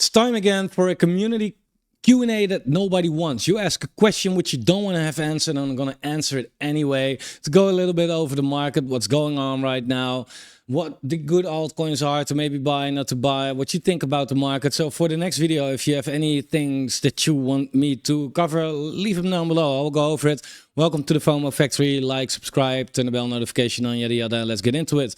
It's time again for a community Q&A that nobody wants. You ask a question which you don't want to have answered, and I'm going to answer it anyway. To go a little bit over the market, what's going on right now, what the good altcoins are to maybe buy, not to buy, what you think about the market. So for the next video, if you have any things that you want me to cover, leave them down below. I'll go over it. Welcome to the FOMO Factory. Like, subscribe, turn the bell notification on, yada yada. Let's get into it.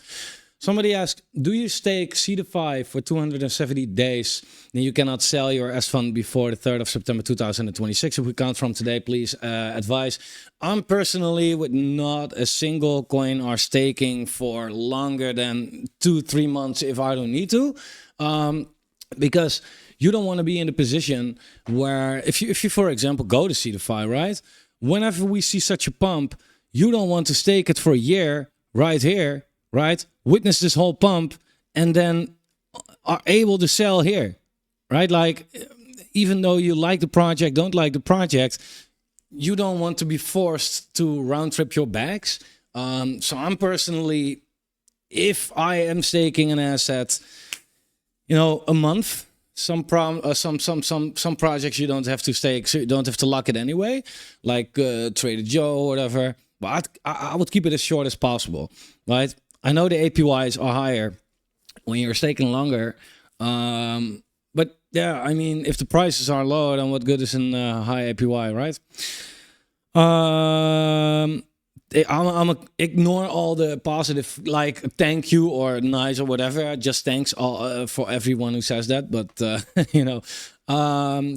Somebody asked, do you stake C5 for 270 days? Then you cannot sell your S fund before the 3rd of September 2026. If we count from today, please advise. I'm personally with not a single coin or staking for longer than 2-3 months if I don't need to. Because you don't want to be in a position where if you for example, go to C5, right? Whenever we see such a pump, you don't want to stake it for a year right here, right? Witness this whole pump and then are able to sell here, right? Like, even though you like the project, don't like the project, you don't want to be forced to round trip your bags. So I'm personally, if I am staking an asset, you know, a month, some projects you don't have to stake, so you don't have to lock it anyway, like Trader Joe or whatever. But I would keep it as short as possible, right? I know the APYs are higher when you're staking longer, but yeah, I mean, if the prices are low, then what good is in high APY, right? I'm ignore all the positive, like thank you or nice or whatever. Just thanks all for everyone who says that. But you know,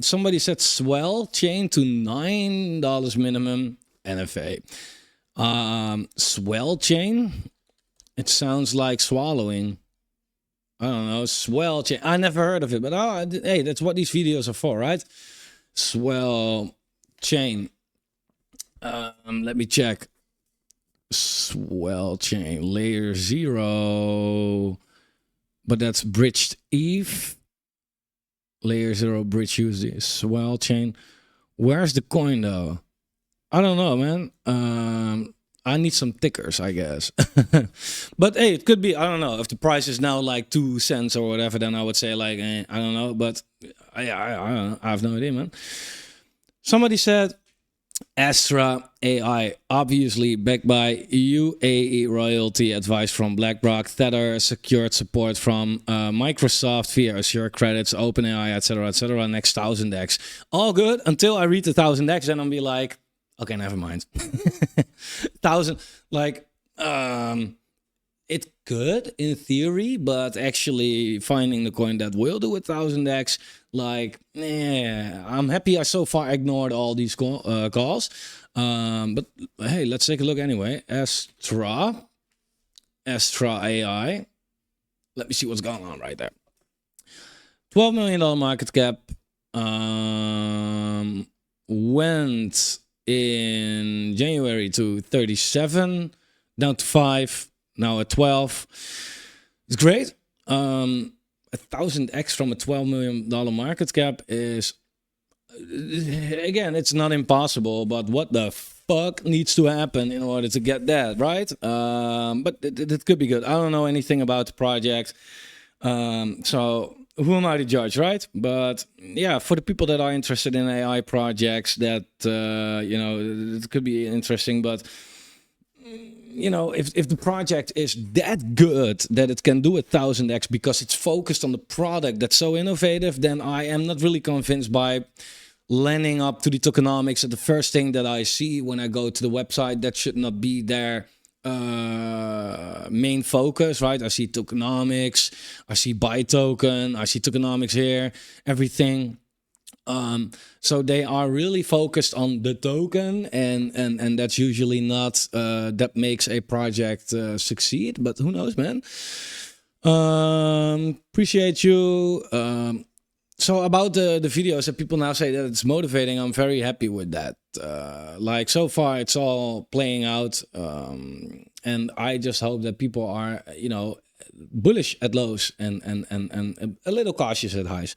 somebody said swell chain to $9 minimum NFA. Swell chain. It sounds like swallowing. I don't know. Swell chain. I never heard of it, but hey, that's what these videos are for, right? Swell chain. Let me check. Swell chain layer 0, but that's bridged ETH. Layer 0 bridge USD. Swell chain. Where's the coin though? I don't know, man. I need some tickers, I guess. But hey, it could be, I don't know, if the price is now like 2 cents or whatever, then I would say like, I don't know, but I don't know. I have no idea, man. Somebody said, Astra AI, obviously backed by UAE royalty advice from BlackRock, Tether, secured support from Microsoft via Azure credits, OpenAI, etc., next 1000x. All good until I read the 1000x, then I'll be like, okay, never mind. 1000, like, it could in theory, but actually finding the coin that will do 1000x, like, yeah, I'm happy I so far ignored all these calls. But hey, let's take a look anyway. Astra AI. Let me see what's going on right there. $12 million market cap. Went in January to 37, down to 5, now at 12. It's great. 1000x from a $12 million market cap is, again, it's not impossible, but what the fuck needs to happen in order to get that, right? But it could be good. I don't know anything about the project, so who am I to judge, right? But yeah, for the people that are interested in AI projects, that you know, it could be interesting. But you know, if the project is that good that it can do 1000x because it's focused on the product that's so innovative, then I am not really convinced by landing up to the tokenomics. The first thing that I see when I go to the website, that should not be their main focus, right? I see tokenomics, I see buy token, I see tokenomics here, everything. So they are really focused on the token, and that's usually not that makes a project succeed. But who knows, man? Appreciate you. So about the videos that people now say that it's motivating, I'm very happy with that. Like, so far it's all playing out, and I just hope that people are, you know, bullish at lows and a little cautious at highs.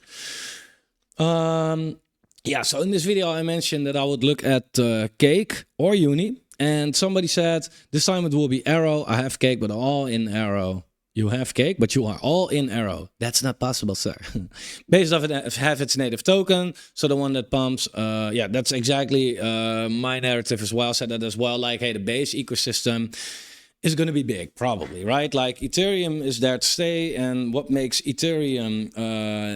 Yeah, so in this video I mentioned that I would look at Cake or Uni, and somebody said this time it will be Arrow. I have Cake, but all in Arrow. You have cake, but you are all in Arrow. That's not possible, sir. Base doesn't have its native token, so the one that pumps. Yeah, that's exactly my narrative as well. Said that as well. Like, hey, the base ecosystem is going to be big, probably, right? Like, Ethereum is there to stay, and what makes Ethereum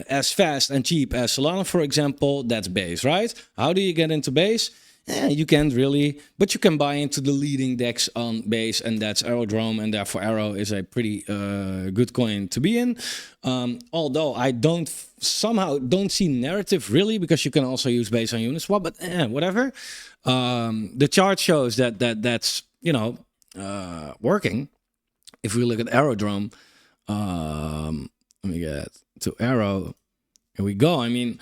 as fast and cheap as Solana, for example, that's base, right? How do you get into base? You can't really, but you can buy into the leading DEX on base, and that's Aerodrome, and therefore Arrow is a pretty good coin to be in. Although I somehow don't see narrative really, because you can also use base on Uniswap, but whatever. The chart shows that's working. If we look at Aerodrome, let me get to Arrow. Here we go. I mean,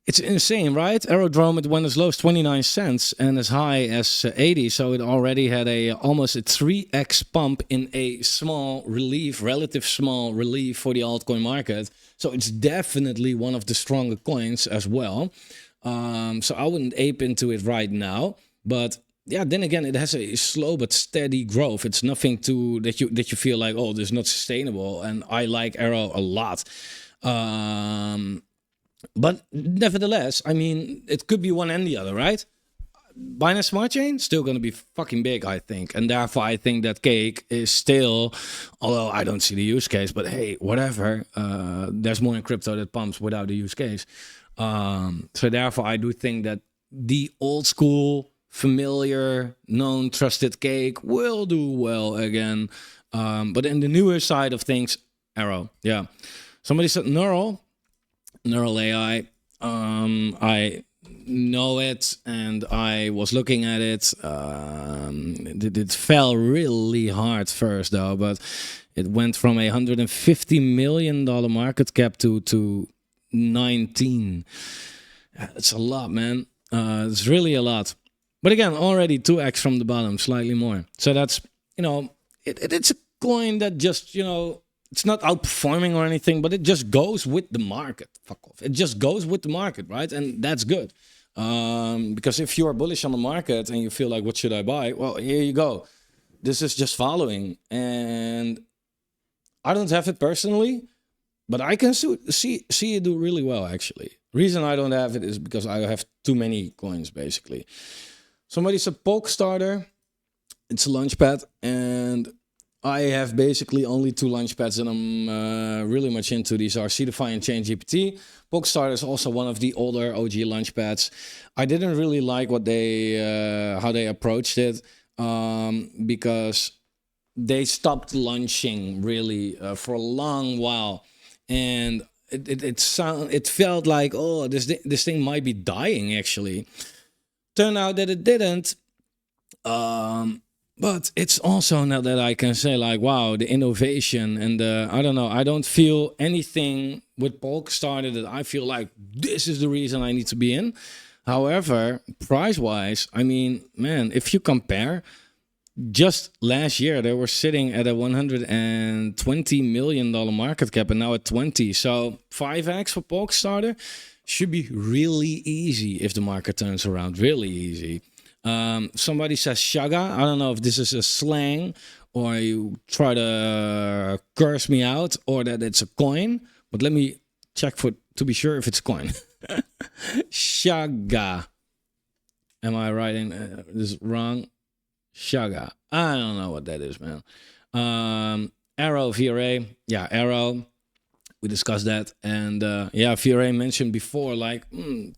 it's insane, right? Aerodrome, it went as low as 29 cents and as high as 80. So it already had almost a 3x pump in a small relief, relative small relief for the altcoin market. So it's definitely one of the stronger coins as well. So I wouldn't ape into it right now. But yeah, then again, it has a slow but steady growth. It's nothing that you feel like, oh, this is not sustainable. And I like Arrow a lot. But nevertheless, I mean, it could be one and the other, right? Binance Smart Chain, still going to be fucking big, I think. And therefore, I think that cake is still, although I don't see the use case, but hey, whatever. There's more in crypto that pumps without the use case. So therefore, I do think that the old school, familiar, known, trusted cake will do well again. But in the newer side of things, Arrow, yeah. Somebody said Neural AI. I know it, and I was looking at it. It fell really hard first, though, but it went from a $150 million market cap to 19. It's a lot, man. It's really a lot. But again, already 2x from the bottom, slightly more. So that's, it's a coin that just, it's not outperforming or anything, but it just goes with the market. Fuck off. It just goes with the market, right? And that's good. Because if you're bullish on the market and you feel like, what should I buy? Well, here you go. This is just following. And I don't have it personally, but I can see it do really well, actually. Reason I don't have it is because I have too many coins, basically. Somebody said Polk Starter. It's a launchpad, and I have basically only 2 launchpads that I'm really much into. These are CDFI and ChainGPT. Polkstar is also one of the older OG launchpads. I didn't really like what how they approached it because they stopped launching really for a long while, and it felt like, oh, this thing might be dying. Actually, turned out that it didn't. But it's also now that I can say, like, wow, the innovation and I don't know, I don't feel anything with Polkstar that I feel like this is the reason I need to be in. However, price-wise, I mean, man, if you compare, just last year they were sitting at a $120 million market cap and now at 20. So 5x for Polkstar should be really easy if the market turns around, really easy. Somebody says Shaga. I don't know if this is a slang or you try to curse me out or that it's a coin, but let me check to be sure if it's a coin. Shaga. Am I writing this wrong? Shaga. I don't know what that is, man. Arrow, VRA. Yeah, Arrow. We discussed that. And yeah, VRA mentioned before, like,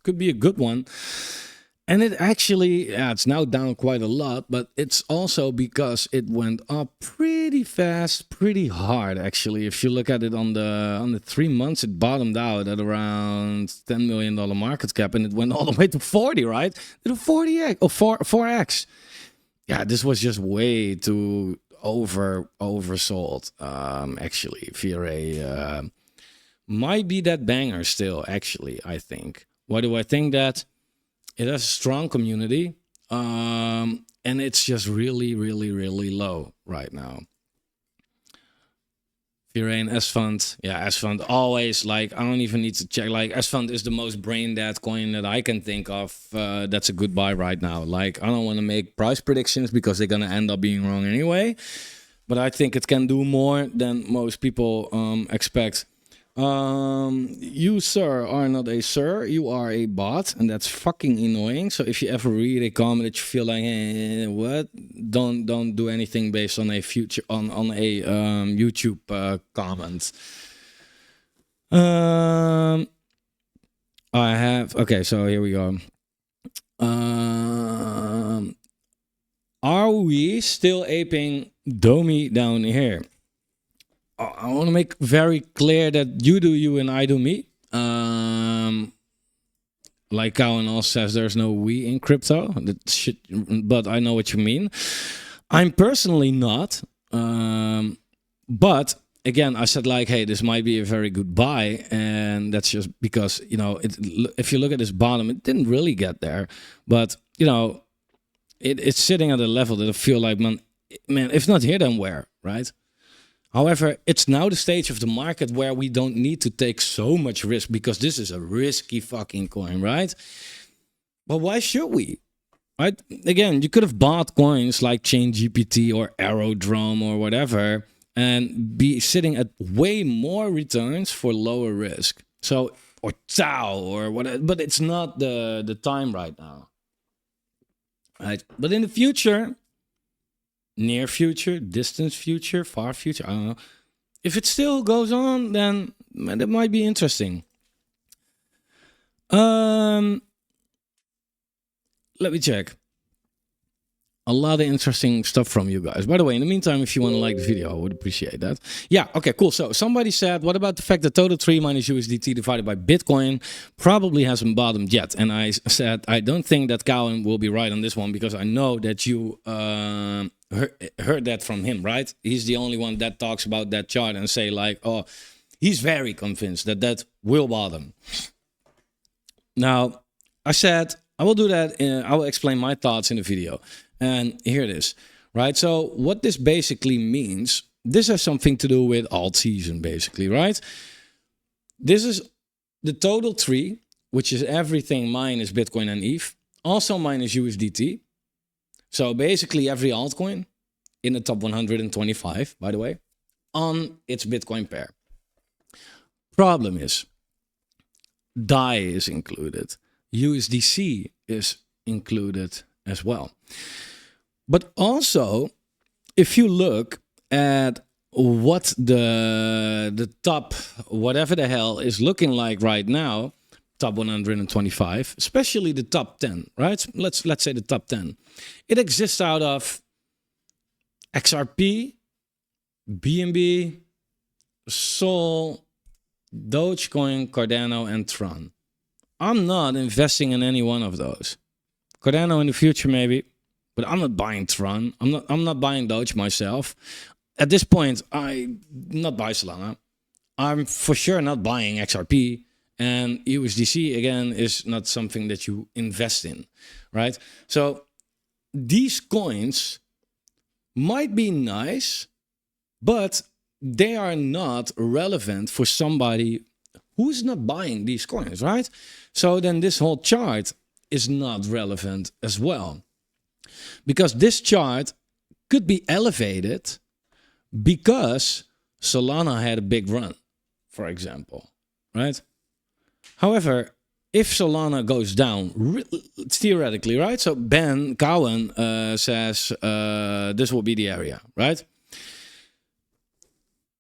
could be a good one. And it actually, yeah, it's now down quite a lot, but it's also because it went up pretty fast, pretty hard, actually. If you look at it on the 3 months, it bottomed out at around $10 million market cap, and it went all the way to 40, right? To 40x, or 4x. Yeah, this was just way too oversold, actually. VRA might be that banger still, actually, I think. Why do I think that? It has a strong community, and it's just really, really, really low right now. VRA and S-Fund. Yeah, S-Fund always, like, I don't even need to check. Like, S-Fund is the most brain-dead coin that I can think of. That's a good buy right now. Like, I don't want to make price predictions because they're going to end up being wrong anyway. but I think it can do more than most people expect. You, sir, are not a sir. You are a bot, and that's fucking annoying. So if you ever read a comment that you feel like, what? Don't do anything based on a future on a YouTube comment. I have okay. So here we go. Are we still aping Domi down here? I want to make very clear that you do you and I do me. Like Cowan also says, there's no we in crypto. That shit, but I know what you mean. I'm personally not. But again, I said like, hey, this might be a very good buy, and that's just because, you know, if you look at this bottom, it didn't really get there, but you know, it's sitting at a level that I feel like, man, if not here, then where, right? However, it's now the stage of the market where we don't need to take so much risk because this is a risky fucking coin, right? But why should we? Right? Again, you could have bought coins like ChainGPT or Aerodrome or whatever and be sitting at way more returns for lower risk. So, or Tau or whatever, but it's not the time right now. Right? But in the future, near future, distant future, far future, I don't know. If it still goes on, then that might be interesting. Let me check. A lot of interesting stuff from you guys. By the way, in the meantime, if you want to like the video, I would appreciate that. Yeah, okay, cool. So somebody said, what about the fact that total 3 minus USDT divided by Bitcoin probably hasn't bottomed yet? And I said, I don't think that Cowan will be right on this one because I know that you heard that from him, right? He's the only one that talks about that chart and say like, oh, he's very convinced that that will bottom. Now, I said, I will do that. I will explain my thoughts in the video. And here it is, right? So what this basically means, this has something to do with altseason, basically, right? This is the total tree, which is everything minus Bitcoin and ETH, also minus USDT. So basically every altcoin in the top 125, by the way, on its Bitcoin pair. Problem is, DAI is included. USDC is included as well. But also, if you look at what the top, whatever the hell is looking like right now, top 125, especially the top 10, right? Let's say the top 10. It exists out of XRP, BNB, Sol, Dogecoin, Cardano, and Tron. I'm not investing in any one of those. Cardano in the future, maybe. But I'm not buying Tron. I'm not buying Doge myself. At this point, I'm not buying Solana. I'm for sure not buying XRP. And USDC, again, is not something that you invest in, right? So these coins might be nice, but they are not relevant for somebody who's not buying these coins, right? So then this whole chart is not relevant as well. Because this chart could be elevated because Solana had a big run, for example, right? However, if Solana goes down, theoretically, right? So Ben Cowan says this will be the area, right?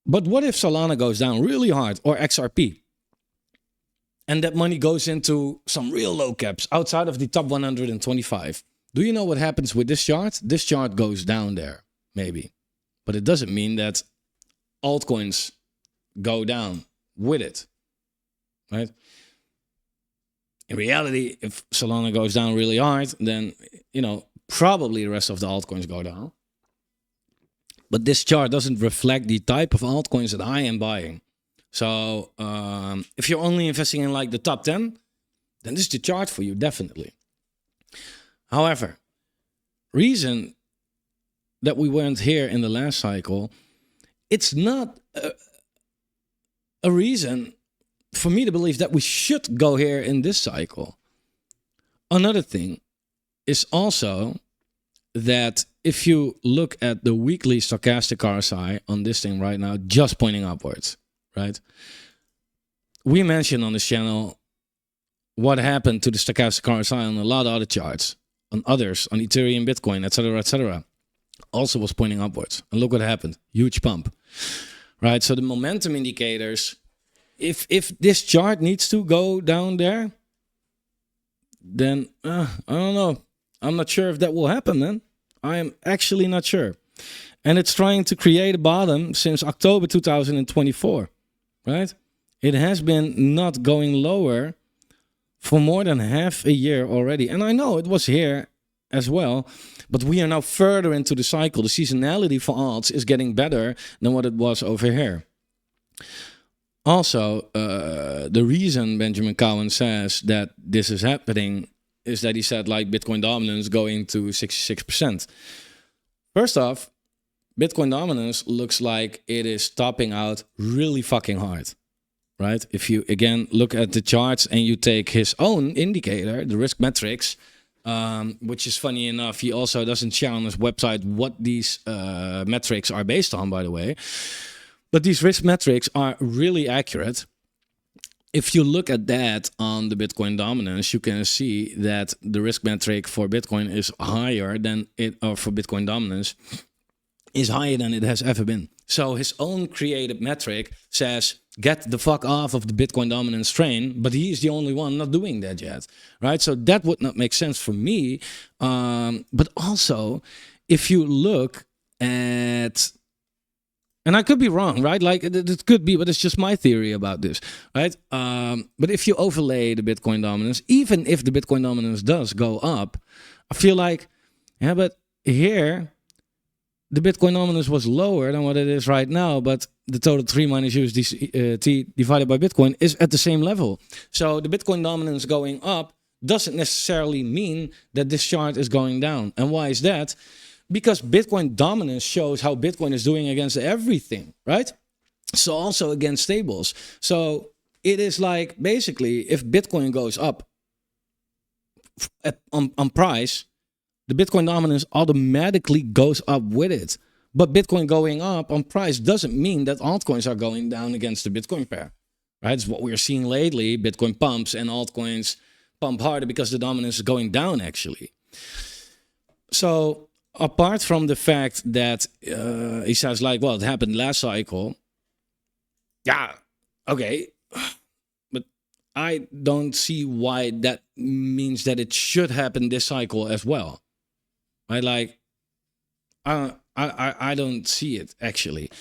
But what if Solana goes down really hard, or XRP? And that money goes into some real low caps outside of the top 125. Do you know what happens with this chart? This chart goes down there, maybe. But it doesn't mean that altcoins go down with it, right? In reality, if Solana goes down really hard, then, you know, probably the rest of the altcoins go down. But this chart doesn't reflect the type of altcoins that I am buying. So if you're only investing in like the top 10, then this is the chart for you, definitely. However, reason that we weren't here in the last cycle, it's not a reason for me to believe that we should go here in this cycle. Another thing is also that if you look at the weekly stochastic RSI on this thing right now, just pointing upwards, right? We mentioned on this channel what happened to the stochastic RSI on a lot of other charts, on others, on Ethereum, Bitcoin, etc., etc. Also was pointing upwards. And look what happened. Huge pump, right? So the momentum indicators, if this chart needs to go down there, then I don't know. I'm not sure if that will happen, man. I am actually not sure. And it's trying to create a bottom since October 2024, right? It has been not going lower for more than half a year already. And I know it was here as well, but we are now further into the cycle. The seasonality for alts is getting better than what it was over here. Also, the reason Benjamin Cowen says that this is happening is that he said like Bitcoin dominance going to 66%. First off, Bitcoin dominance looks like it is topping out really fucking hard, right? If you again look at the charts and you take his own indicator, the risk metrics, which is funny enough, he also doesn't share on his website what these metrics are based on, by the way. But these risk metrics are really accurate. If you look at that on the Bitcoin dominance, you can see that the risk metric for Bitcoin is higher than it, or for Bitcoin dominance, is higher than it has ever been. So his own created metric says, get the fuck off of the Bitcoin dominance train, but he is the only one not doing that yet, right? So that would not make sense for me. But also, if you look at, and I could be wrong, right? Like it could be, but it's just my theory about this, right? But if you overlay the Bitcoin dominance, even if the Bitcoin dominance does go up, I feel like, yeah, but here, the Bitcoin dominance was lower than what it is right now, but the total 3 minus USDT divided by Bitcoin is at the same level. So the Bitcoin dominance going up doesn't necessarily mean that this chart is going down. And why is that? Because Bitcoin dominance shows how Bitcoin is doing against everything, right? So also against stables. So it is like basically if Bitcoin goes up on price, the Bitcoin dominance automatically goes up with it. But Bitcoin going up on price doesn't mean that altcoins are going down against the Bitcoin pair, right? It's what we're seeing lately. Bitcoin pumps and altcoins pump harder because the dominance is going down actually. So apart from the fact that he says like, well, it happened last cycle. Yeah, okay. But I don't see why that means that it should happen this cycle as well. I don't see it actually.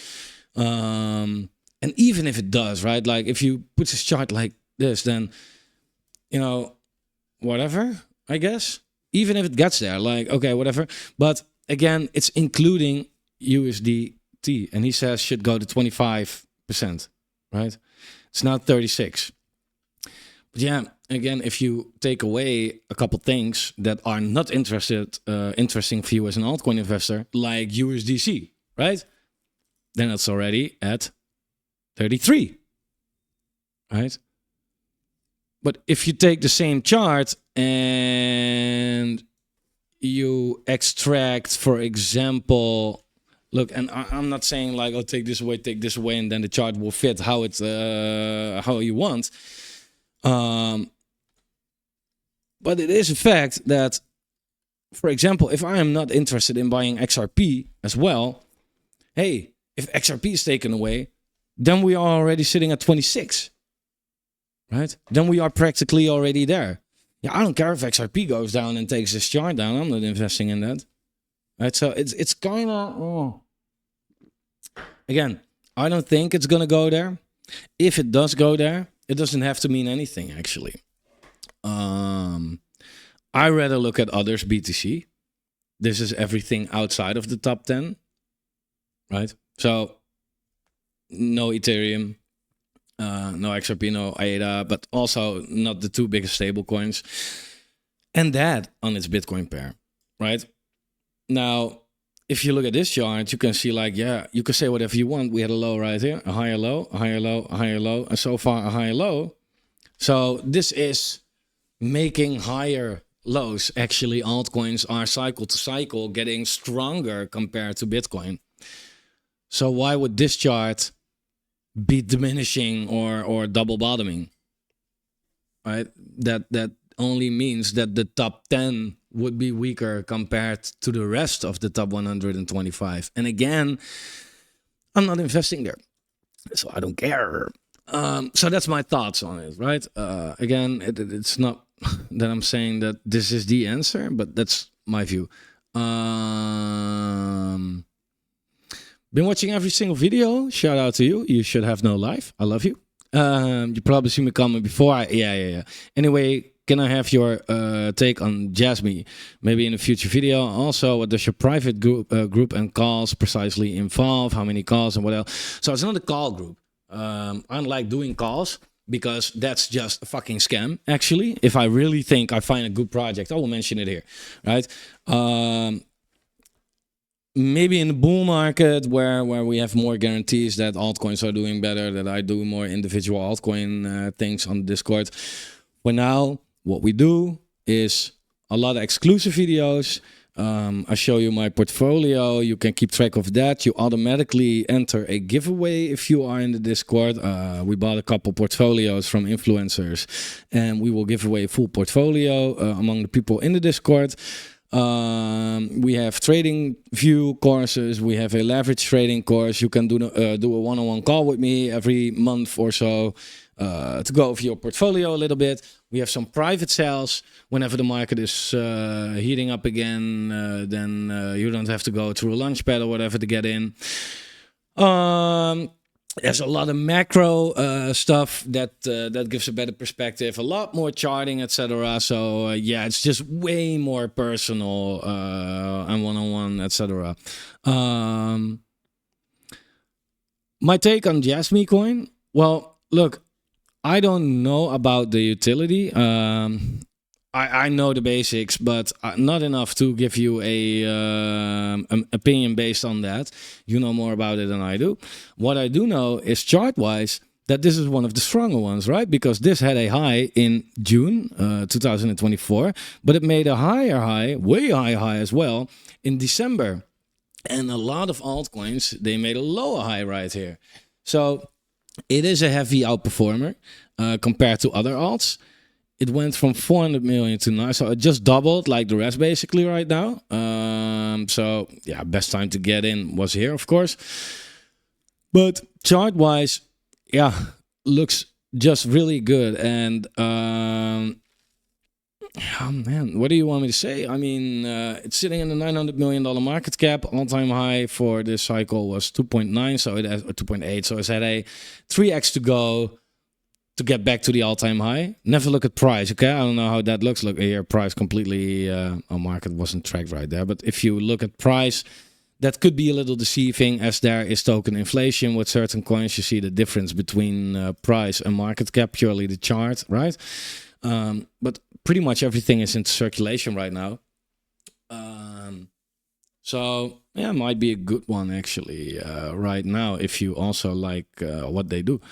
And even if it does, right? Like if you put this chart like this, then, you know, whatever, I guess. Even if it gets there, like, okay, whatever. But again, it's including USDT. And he says should go to 25%, right? It's not 36. But yeah, again, if you take away a couple things that are not interesting for you as an altcoin investor, like USDC, right? Then it's already at 33, right? But if you take the same chart and you extract, for example, look, and I'm not saying like, oh, take this away, and then the chart will fit how it's how you want. But it is a fact that, for example, if I am not interested in buying XRP as well, hey, if XRP is taken away, then we are already sitting at 26, right? Then we are practically already there. Yeah, I don't care if XRP goes down and takes this chart down. I'm not investing in that, right? So it's kind of, again, I don't think it's gonna go there. If it does go there, it doesn't have to mean anything actually. I rather look at others BTC. This is everything outside of the top 10, right? So no Ethereum, no XRP, no ADA, but also not the two biggest stable coins. And that on its Bitcoin pair, right? Now, if you look at this chart, you can see like, yeah, you can say whatever you want. We had a low right here, a higher low, a higher low, a higher low, and so far a higher low. So this is making higher lows. Actually, altcoins are cycle to cycle getting stronger compared to Bitcoin. So why would this chart be diminishing or double bottoming? Right? That only means that the top 10 would be weaker compared to the rest of the top 125. And again, I'm not investing there, so I don't care. So that's my thoughts on it, right? Again, it's not that I'm saying that this is the answer, but that's my view. Been watching every single video. Shout out to you. You should have no life. I love you. You probably see me comment before. Yeah. Anyway, can I have your take on Jasmine? Maybe in a future video. Also, what does your private group and calls precisely involve? How many calls and what else? So it's not a call group. I don't like doing calls because that's just a fucking scam. Actually, if I really think I find a good project, I will mention it here, right? Maybe in the bull market where we have more guarantees that altcoins are doing better, that I do more individual altcoin things on Discord. For now, what we do is a lot of exclusive videos. I show you my portfolio. You can keep track of that. You automatically enter a giveaway if you are in the Discord. We bought a couple portfolios from influencers, and we will give away a full portfolio among the people in the Discord. We have trading view courses. We have a leverage trading course. You can do a one-on-one call with me every month or so to go over your portfolio a little bit. We have some private sales. Whenever the market is heating up again, then you don't have to go through a launch pad or whatever to get in. There's a lot of macro stuff that gives a better perspective, a lot more charting, etc. So yeah, it's just way more personal and one-on-one, etc. My take on Jasmine coin. Well, look, I don't know about the utility. I know the basics, but not enough to give you an opinion based on that. You know more about it than I do. What I do know is chart-wise that this is one of the stronger ones, right? Because this had a high in June 2024, but it made a higher high, way higher high as well, in December. And a lot of altcoins, they made a lower high right here. So it is a heavy outperformer compared to other alts. It went from 400 million to 9, so it just doubled like the rest basically right now. So yeah, best time to get in was here, of course. But chart-wise, yeah, looks just really good. And oh man, what do you want me to say? I mean, it's sitting in a $900 million market cap. All-time high for this cycle was 2.9, so it has 2.8. So it's had a 3x to go to get back to the all-time high. Never look at price, okay? I don't know how that looks. Look here, price completely, market wasn't tracked right there. But if you look at price, that could be a little deceiving as there is token inflation with certain coins. You see the difference between price and market cap, purely the chart, right? But pretty much everything is in circulation right now. So yeah, might be a good one actually right now if you also like what they do.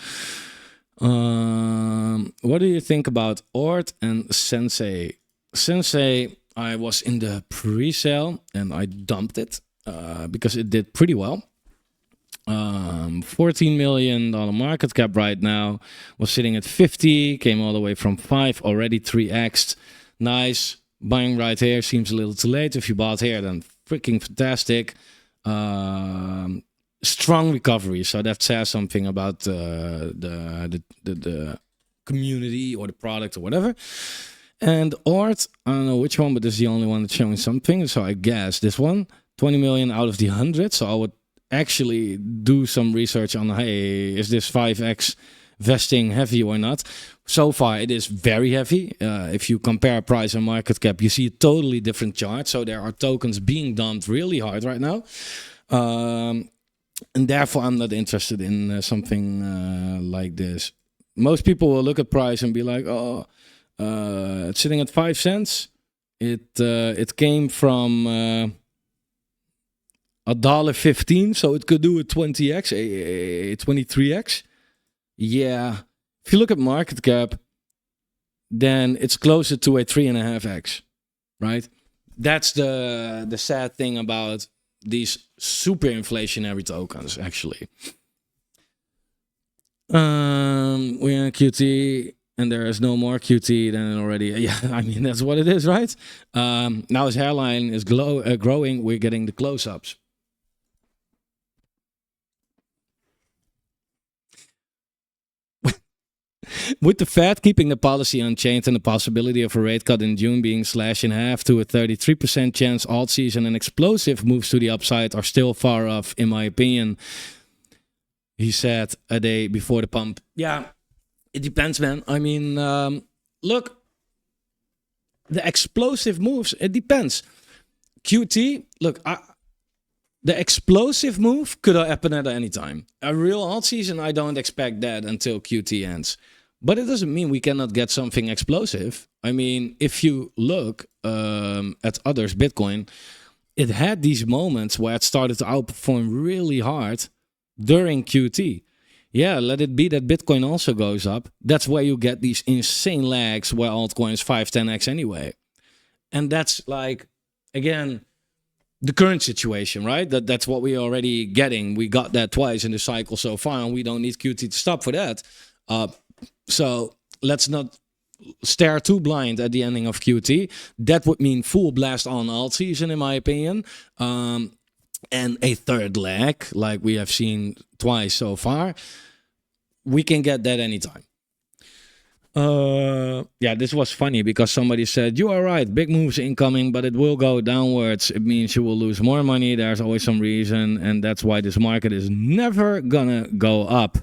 What do you think about Ort and Sensei? Sensei, I was in the pre-sale and I dumped it because it did pretty well. $14 million market cap right now, was sitting at 50, came all the way from 5, already 3x'd. Nice. Buying right here seems a little too late. If you bought here, then freaking fantastic. Strong recovery, so that says something about the community or the product or whatever. And Ort, I don't know which one, but this is the only one that's showing something. So I guess this one, 20 million out of the 100. So I would actually do some research on, hey, is this 5x vesting heavy or not? So far, it is very heavy. If you compare price and market cap, you see a totally different chart. So there are tokens being dumped really hard right now. And therefore, I'm not interested in something like this. Most people will look at price and be like, oh, it's sitting at 5 cents. It came from $1.15, so it could do a 20x, a 23x. Yeah. If you look at market cap, then it's closer to a 3.5x. right? That's the sad thing about these super inflationary tokens, actually. We're in QT and there is no more QT than already. Yeah, I mean, that's what it is, right? Now his hairline is growing. We're getting the close-ups. With the Fed keeping the policy unchanged and the possibility of a rate cut in June being slashed in half to a 33% chance, alt season and explosive moves to the upside are still far off, in my opinion. He said a day before the pump. Yeah, it depends, man. I mean, look, the explosive moves, it depends. QT, look, the explosive move could happen at any time. A real alt season, I don't expect that until QT ends. But it doesn't mean we cannot get something explosive. I mean, if you look at others, Bitcoin, it had these moments where it started to outperform really hard during QT. Yeah, let it be that Bitcoin also goes up. That's where you get these insane lags where altcoins 5-10x anyway. And that's like, again, the current situation, right? That's what we're already getting. We got that twice in the cycle so far, and we don't need QT to stop for that. So let's not stare too blind at the ending of QT. That would mean full blast on alt season, in my opinion. And a third leg, like we have seen twice so far. We can get that anytime. Yeah, this was funny because somebody said, you are right, big moves incoming, but it will go downwards. It means you will lose more money. There's always some reason, and that's why this market is never gonna go up.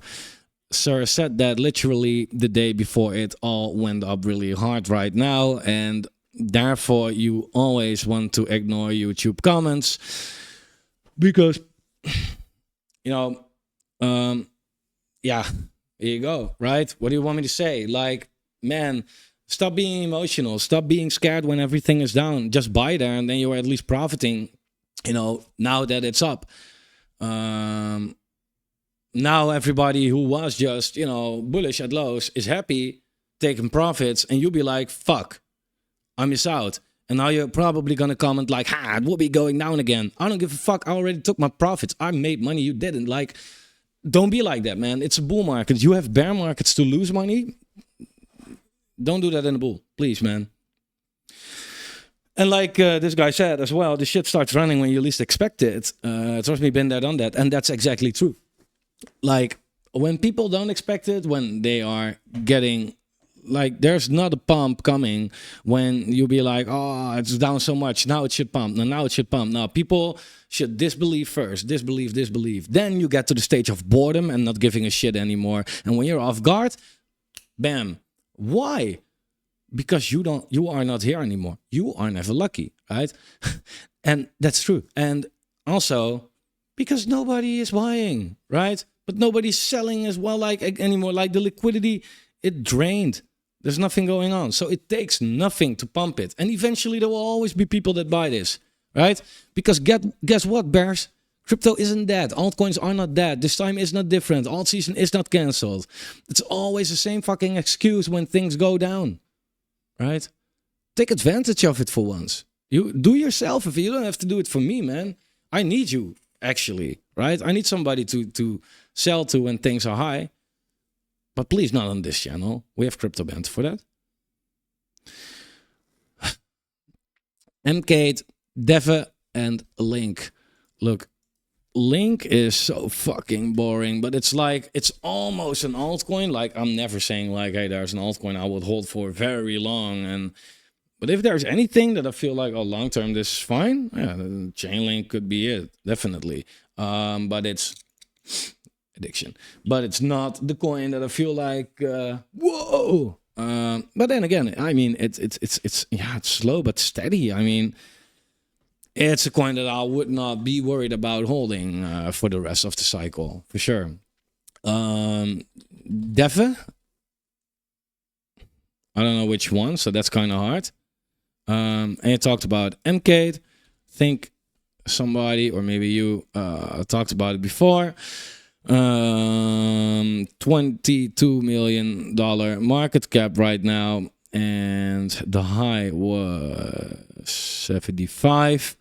Sir said that literally the day before it all went up really hard right now, and therefore you always want to ignore YouTube comments because, you know, yeah, here you go, right? What do you want me to say? Like, man, stop being emotional. Stop being scared when everything is down. Just buy there, and then you're at least profiting, you know, now that it's up. Now everybody who was just, you know, bullish at lows is happy, taking profits, and you'll be like, fuck, I miss out. And now you're probably going to comment like, it will be going down again. I don't give a fuck. I already took my profits. I made money. You didn't. Like, don't be like that, man. It's a bull market. You have bear markets to lose money. Don't do that in a bull, please, man. And like this guy said as well, the shit starts running when you least expect it. Trust me, been there, done that. And that's exactly true. Like, when people don't expect it, when they are getting, like, there's not a pump coming when you be like, oh, it's down so much. Now it should pump. Now it should pump. Now people should disbelieve first. Disbelieve. Then you get to the stage of boredom and not giving a shit anymore. And when you're off guard, bam. Why? Because you are not here anymore. You are never lucky, right? And that's true. And also because nobody is buying, right? But nobody's selling as well, like, anymore. Like, the liquidity, it drained. There's nothing going on. So it takes nothing to pump it. And eventually there will always be people that buy this, right? Because guess what, bears? Crypto isn't dead. Altcoins are not dead. This time is not different. Alt season is not canceled. It's always the same fucking excuse when things go down, right? Take advantage of it for once. You do yourself. If you don't have to do it for me, man. I need you, actually, right? I need somebody to sell to when things are high. But please not on this channel. We have crypto banned for that. MK, Deva, and Link. Look, Link is so fucking boring, but it's like, it's almost an altcoin. Like, I'm never saying like, hey, there's an altcoin I would hold for very long. But if there's anything that I feel like, oh, long term, this is fine. Yeah, Chainlink could be it, definitely. But it's addiction. But it's not the coin that I feel like, whoa. But then again, I mean, it's slow but steady. I mean, it's a coin that I would not be worried about holding for the rest of the cycle, for sure. Deva, I don't know which one, so that's kind of hard. And you talked about MK. Think somebody, or maybe you talked about it before. $22 million market cap right now, and the high was 75.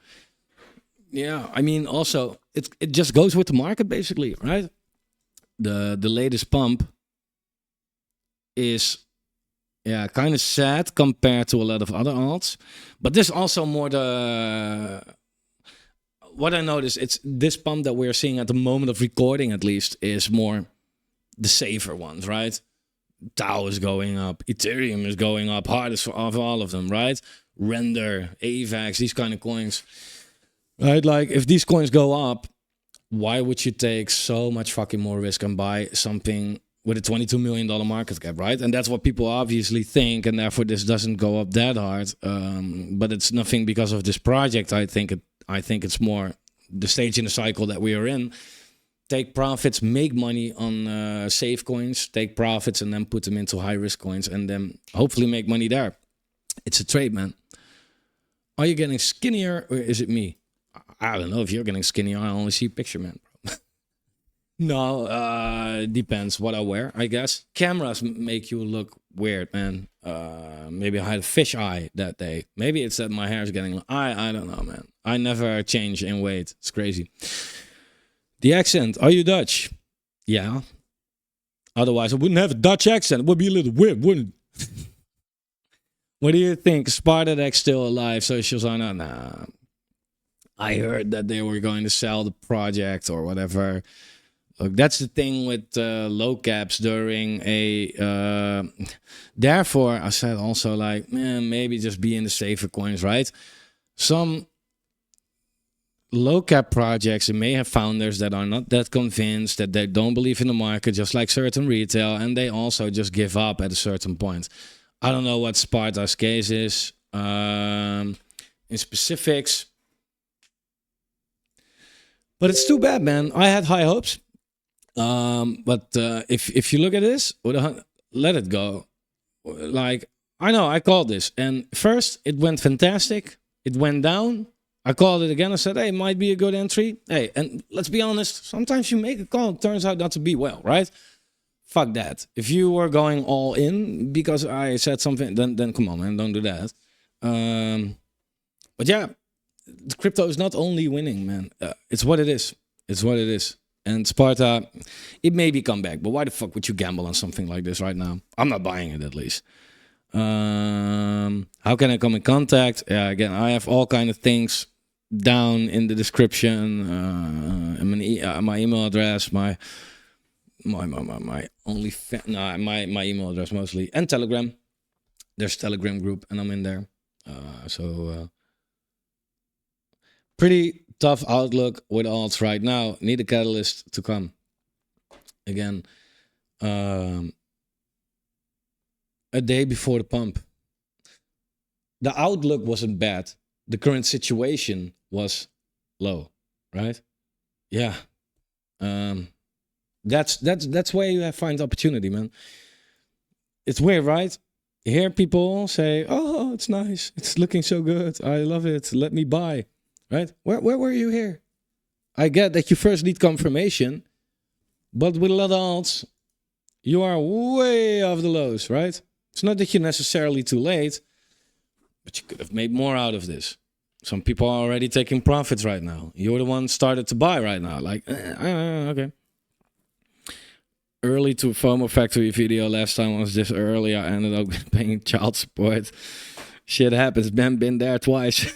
Yeah, I mean, also it just goes with the market basically, right? The latest pump is, yeah, kind of sad compared to a lot of other alts, but this also more the what I noticed. It's this pump that we're seeing at the moment of recording, at least, is more the safer ones, right? Tau is going up, Ethereum is going up hardest of all of them, right? Render, AVAX, these kind of coins, right? Like if these coins go up, why would you take so much fucking more risk and buy something with a $22 million market cap, right? And that's what people obviously think, and therefore this doesn't go up that hard. But it's nothing because of this project. I think it's more the stage in the cycle that we are in. Take profits, make money on safe coins, take profits and then put them into high risk coins, and then hopefully make money there. It's a trade, man. Are you getting skinnier or is it me? I don't know if you're getting skinnier. I only see picture, man. No, depends what I wear, I guess. Cameras make you look weird, man. Maybe I had a fish eye that day. Maybe it's that my hair is getting... I don't know, man. I never change in weight. It's crazy. The accent. Are you Dutch? Yeah. Otherwise, I wouldn't have a Dutch accent. It would be a little weird, wouldn't it? What do you think? Spartadex still alive? Socials are not... Nah. I heard that they were going to sell the project or whatever. Look, that's the thing with low caps during a... therefore, I said also like, man, maybe just be in the safer coins, right? Some low cap projects, may have founders that are not that convinced, that they don't believe in the market, just like certain retail, and they also just give up at a certain point. I don't know what Sparta's case is in specifics. But it's too bad, man. I had high hopes. But if you look at this, let it go. Like, I know, I called this. And first, it went fantastic. It went down. I called it again. I said, hey, it might be a good entry. Hey, and let's be honest. Sometimes you make a call. It turns out not to be well, right? Fuck that. If you were going all in because I said something, then come on, man. Don't do that. But yeah. The crypto is not only winning, man. It's what it is. It's what it is. And Sparta, it may be come back, but why the fuck would you gamble on something like this right now? I'm not buying it, at least. How can I come in contact? Yeah, again, I have all kind of things down in the description. My email address, my email address mostly, and Telegram. There's a Telegram group, and I'm in there. Pretty tough outlook with alts right now. Need a catalyst to come. Again, a day before the pump. The outlook wasn't bad. The current situation was low, right? Yeah. That's where you find opportunity, man. It's weird, right? You hear people say, "Oh, it's nice. It's looking so good. I love it. Let me buy." Right? Where were you here? I get that you first need confirmation, but with a lot of alts, you are way off the lows, right? It's not that you're necessarily too late, but you could have made more out of this. Some people are already taking profits right now. You're the one started to buy right now. Like, okay. Early to FOMO Factory video. Last time was this early. I ended up paying child support. Shit happens. Ben been there twice.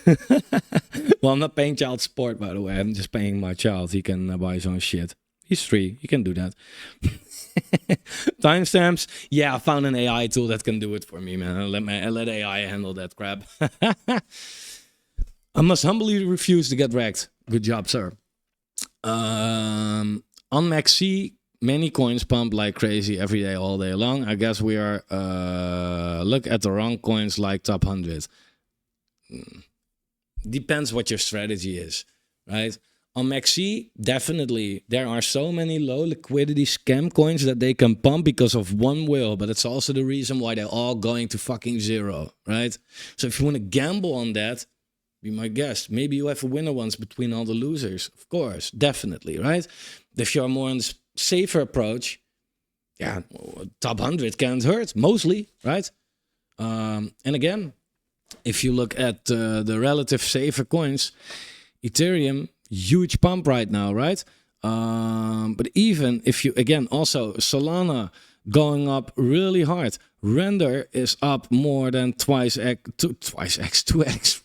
Well, I'm not paying child support, by the way. I'm just paying my child. He can buy his own shit. He's 3. He can do that. Timestamps. Yeah, I found an AI tool that can do it for me, man. I'll let AI handle that crap. I must humbly refuse to get wrecked. Good job, sir. On MaxC, many coins pump like crazy every day, all day long. I guess we are look at the wrong coins like top 100. Depends what your strategy is, right? On MaxC, definitely there are so many low liquidity scam coins that they can pump because of one will, but it's also the reason why they're all going to fucking zero, right? So if you want to gamble on that, be my guest. Maybe you have a winner once between all the losers. Of course, definitely, right? If you're more on the safer approach, yeah, top 100 can't hurt, mostly, right? And again, if you look at the relative safer coins, Ethereum, huge pump right now, right? But even if you, again, also Solana going up really hard. Render is up more than twice x, 2x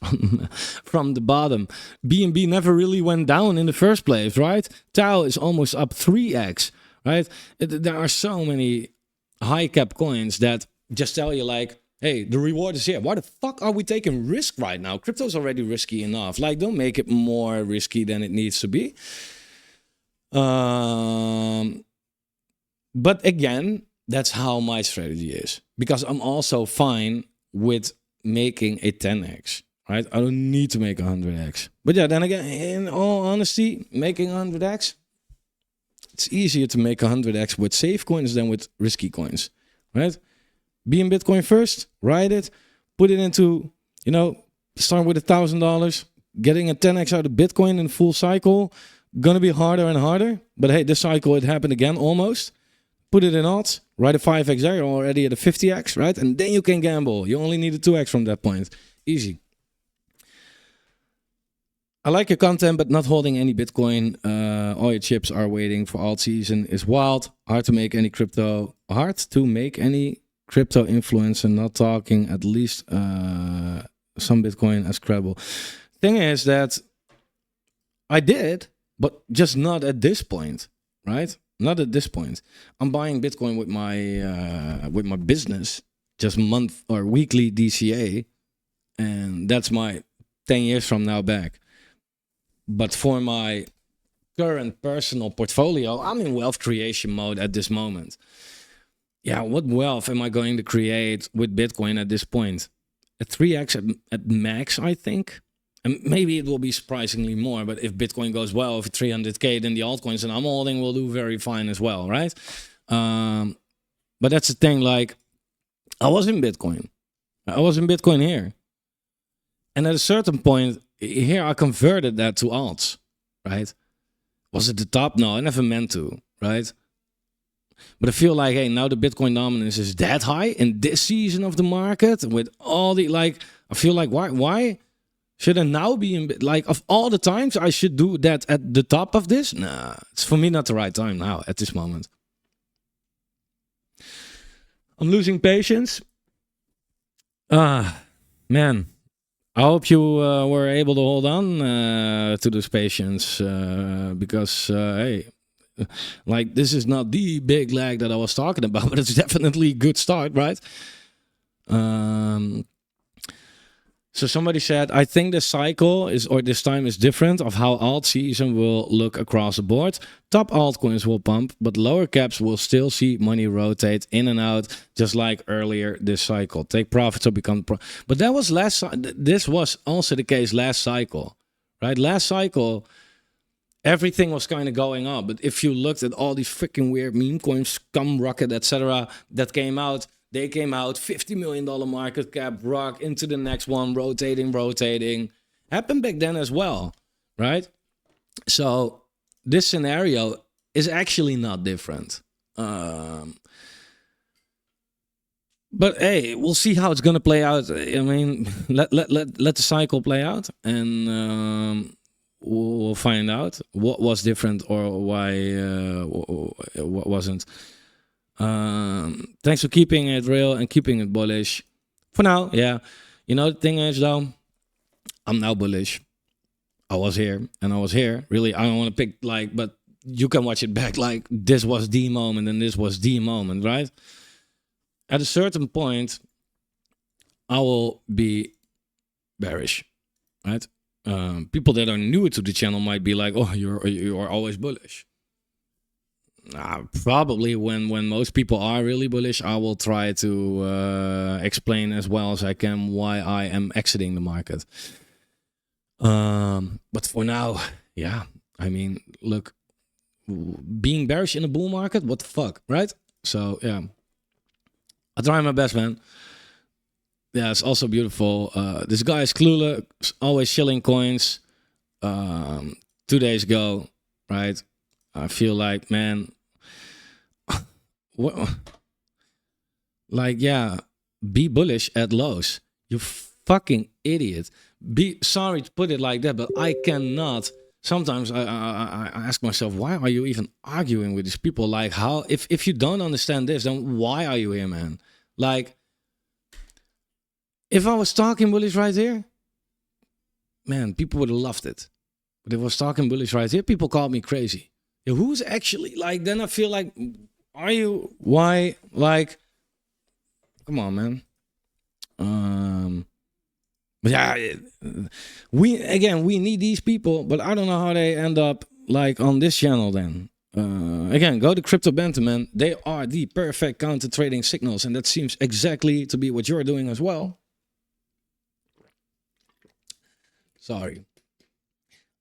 from the bottom. BNB never really went down in the first place, right? Tau is almost up 3x, right? There are so many high cap coins that just tell you like, hey, the reward is here. Why the fuck are we taking risk right now? Crypto's already risky enough. Like, don't make it more risky than it needs to be. But again, that's how my strategy is. Because I'm also fine with making a 10x, right? I don't need to make 100x. But yeah, then again, in all honesty, making 100x, it's easier to make 100x with safe coins than with risky coins, right? Be in Bitcoin first, ride it, put it into, you know, start with $1,000, getting a 10x out of Bitcoin in full cycle, gonna be harder and harder. But hey, this cycle, it happened again almost. Put it in odds, ride a 5x there, you're already at a 50x, right? And then you can gamble. You only need a 2x from that point. Easy. I like your content, but not holding any Bitcoin. All your chips are waiting for alt season is wild. Hard to make any crypto influencer, not talking at least some Bitcoin as credible. Thing is that I did, but just not at this point, right? Not at this point. I'm buying Bitcoin with my business, just month or weekly DCA, and that's my 10 years from now back. But for my current personal portfolio, I'm in wealth creation mode at this moment. Yeah, what wealth am I going to create with Bitcoin at this point? A 3x at max, I think. And maybe it will be surprisingly more, but if Bitcoin goes well over 300K, then the altcoins that I'm holding will do very fine as well, right? But that's the thing, like, I was in Bitcoin. I was in Bitcoin here. And at a certain point, here I converted that to alts, right? Was it the top? No, I never meant to, right? But I feel like, hey, now the Bitcoin dominance is that high in this season of the market with all the, like, I feel like, why? Should I now be in, like, of all the times I should do that at the top of this? Nah, it's for me not the right time now at this moment. I'm losing patience. Man, I hope you were able to hold on to this patience because, hey, like, this is not the big lag that I was talking about, but it's definitely a good start, right? So somebody said, I think the cycle is, or this time is different of how alt season will look across the board. Top altcoins will pump, but lower caps will still see money rotate in and out, just like earlier this cycle. Take profits or become But that was this was also the case last cycle, right? Last cycle, everything was kind of going up. But if you looked at all these freaking weird meme coins, Scum Rocket, etc., that came out, they came out, $50 million market cap, rock into the next one, rotating. Happened back then as well, right? So this scenario is actually not different. But hey, we'll see how it's gonna play out. I mean, let the cycle play out, and we'll find out what was different or why what wasn't. Thanks for keeping it real and keeping it bullish. For now, yeah. You know, the thing is, though, I'm now bullish. I was here and I was here. Really, I don't want to pick, like, but you can watch it back. Like, this was the moment and this was the moment, right? At a certain point, I will be bearish, right? People that are new to the channel might be like, oh, you are always bullish. Probably when most people are really bullish, I will try to explain as well as I can why I am exiting the market. But for now, yeah, I mean, look, being bearish in a bull market, what the fuck, right? So yeah, I try my best, man. Yeah, it's also beautiful. This guy is clueless, always shilling coins. 2 days ago, right? I feel like, man, what, like, yeah, be bullish at lows. You fucking idiot. Be sorry to put it like that, but I cannot. Sometimes I ask myself, why are you even arguing with these people? Like, how, if you don't understand this, then why are you here, man? Like, if I was talking bullish right here, man, people would have loved it. But if I was talking bullish right here, people called me crazy. Yeah, who's actually, like, then I feel like, are you, why, like, come on, man. But yeah, we need these people, but I don't know how they end up like on this channel then. Again, go to Crypto Banter, man. They are the perfect counter trading signals, and that seems exactly to be what you're doing as well. Sorry.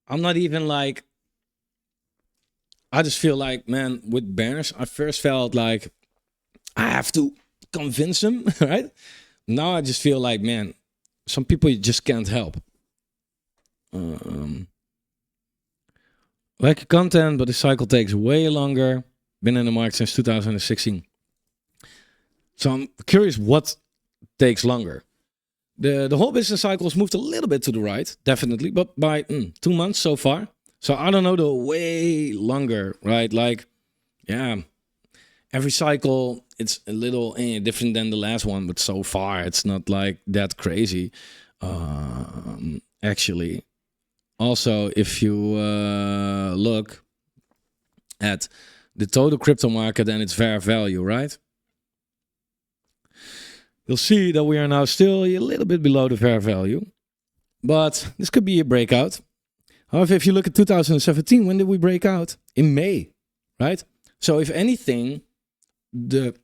I'm not even like, I just feel like, man, with bears, I first felt like I have to convince them, right? Now I just feel like, man, some people you just can't help. Like content, but the cycle takes way longer. Been in the market since 2016. So I'm curious what takes longer. The whole business cycle has moved a little bit to the right, definitely, but by 2 months so far. So I don't know the way longer, right? Like, yeah, every cycle it's a little different than the last one, but so far it's not like that crazy. Actually, also if you look at the total crypto market and its fair value, right? You'll see that we are now still a little bit below the fair value, but this could be a breakout. However, if you look at 2017, when did we break out? In May, right? So if anything, the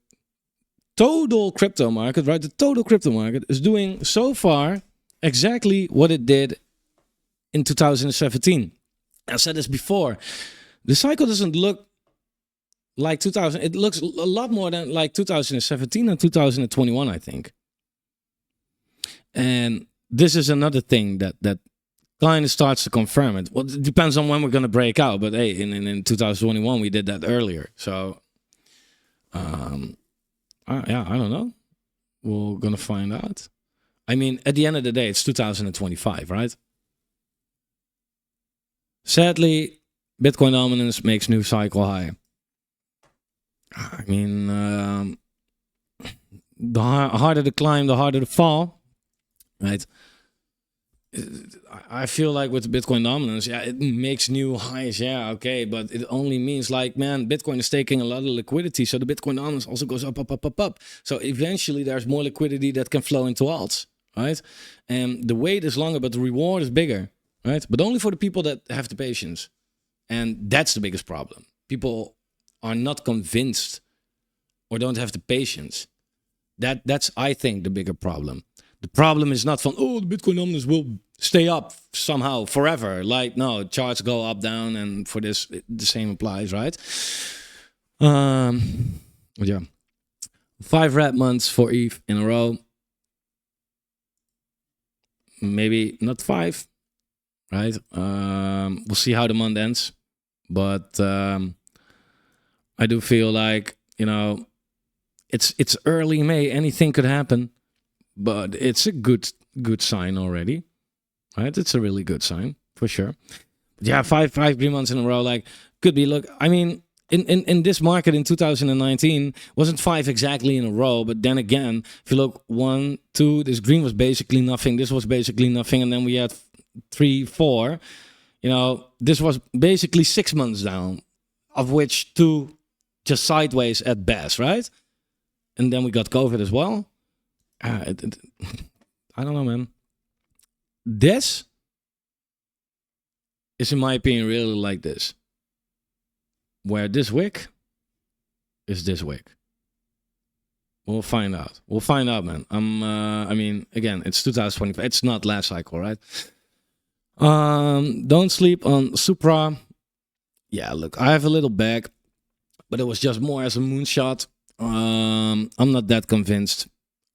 total crypto market, right? The total crypto market is doing so far exactly what it did in 2017. I said this before. The cycle doesn't look like 2000. It looks a lot more than like 2017 and 2021, I think. And this is another thing that kind of starts to confirm it. Well, it depends on when we're going to break out. But hey, in 2021, we did that earlier. So, yeah, I don't know. We're going to find out. I mean, at the end of the day, it's 2025, right? Sadly, Bitcoin dominance makes new cycle high. I mean, the harder the climb, the harder the fall, right? I feel like with Bitcoin dominance, yeah, it makes new highs, yeah, okay, but it only means like, man, Bitcoin is taking a lot of liquidity, so the Bitcoin dominance also goes up, up, up, up, up. So eventually there's more liquidity that can flow into alts, right? And the wait is longer, but the reward is bigger, right? But only for the people that have the patience. And that's the biggest problem. People are not convinced or don't have the patience. That's, I think, the bigger problem. The problem is not from, oh, the Bitcoin dominance will stay up somehow forever. Like, no, charts go up, down, and for this, the same applies, right? Yeah. 5 red months for ETH in a row. Maybe not 5, right? We'll see how the month ends. But I do feel like, you know, it's early May. Anything could happen. But it's a good sign already, right? It's a really good sign for sure. But yeah, 3 months in a row, like could be. Look, I mean, in this market in 2019 wasn't 5 exactly in a row, but then again, if you look 1, 2, this green was basically nothing. This was basically nothing, and then we had 3, 4. You know, this was basically 6 months down, of which 2 just sideways at best, right? And then we got COVID as well. I don't know, man. This is, in my opinion, really like this. Where this wick is this wick. We'll find out. We'll find out, man. I mean, again, it's 2025. It's not last cycle, right? Don't sleep on Supra. Yeah, look, I have a little bag, but it was just more as a moonshot. I'm not that convinced.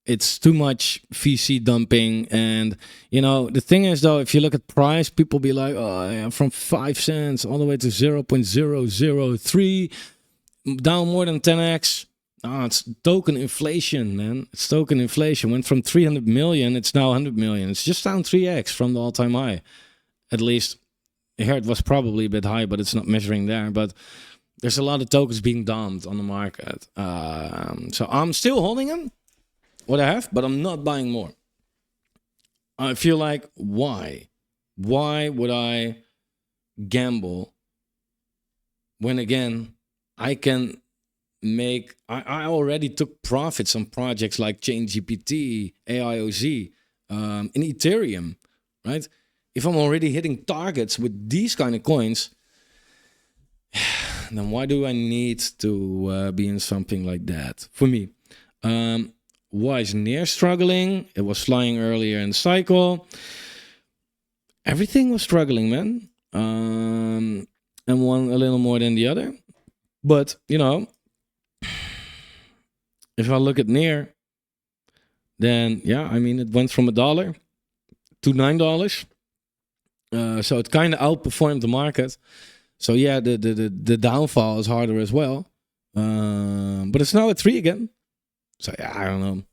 It's too much VC dumping. And, you know, the thing is, though, if you look at price, people be like, oh, yeah, from 5 cents all the way to 0.003, down more than 10x. it's token inflation, man. It's token inflation. Went from 300 million, it's now 100 million. It's just down 3x from the all-time high. At least here it was probably a bit high, but it's not measuring there. But there's a lot of tokens being dumped on the market. So I'm still holding them, what I have, but I'm not buying more. I feel like, why? Why would I gamble when, again, I can make... I already took profits on projects like ChainGPT, AIOZ, in Ethereum, right? If I'm already hitting targets with these kind of coins, then why do I need to be in something like that? For me, why is near struggling? It was flying earlier in the cycle. Everything was struggling, man. And one a little more than the other. But, you know, if I look at near, then, yeah, I mean, it went from $1 to $9. So it kind of outperformed the market. So yeah, the downfall is harder as well. But it's now at 3 again. So yeah, I don't know.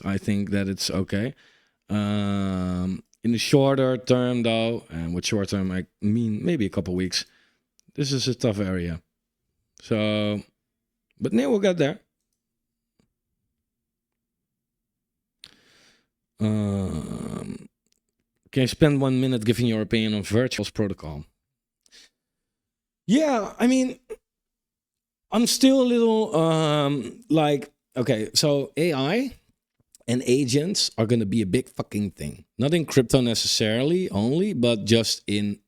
I think that it's okay. In the shorter term though, and with short term I mean maybe a couple weeks, this is a tough area. So, but now we'll get there. Can you spend 1 minute giving your opinion on Virtual's protocol? Yeah, I mean, I'm still a little like, okay, so AI and agents are going to be a big fucking thing. Not in crypto necessarily only, but just in,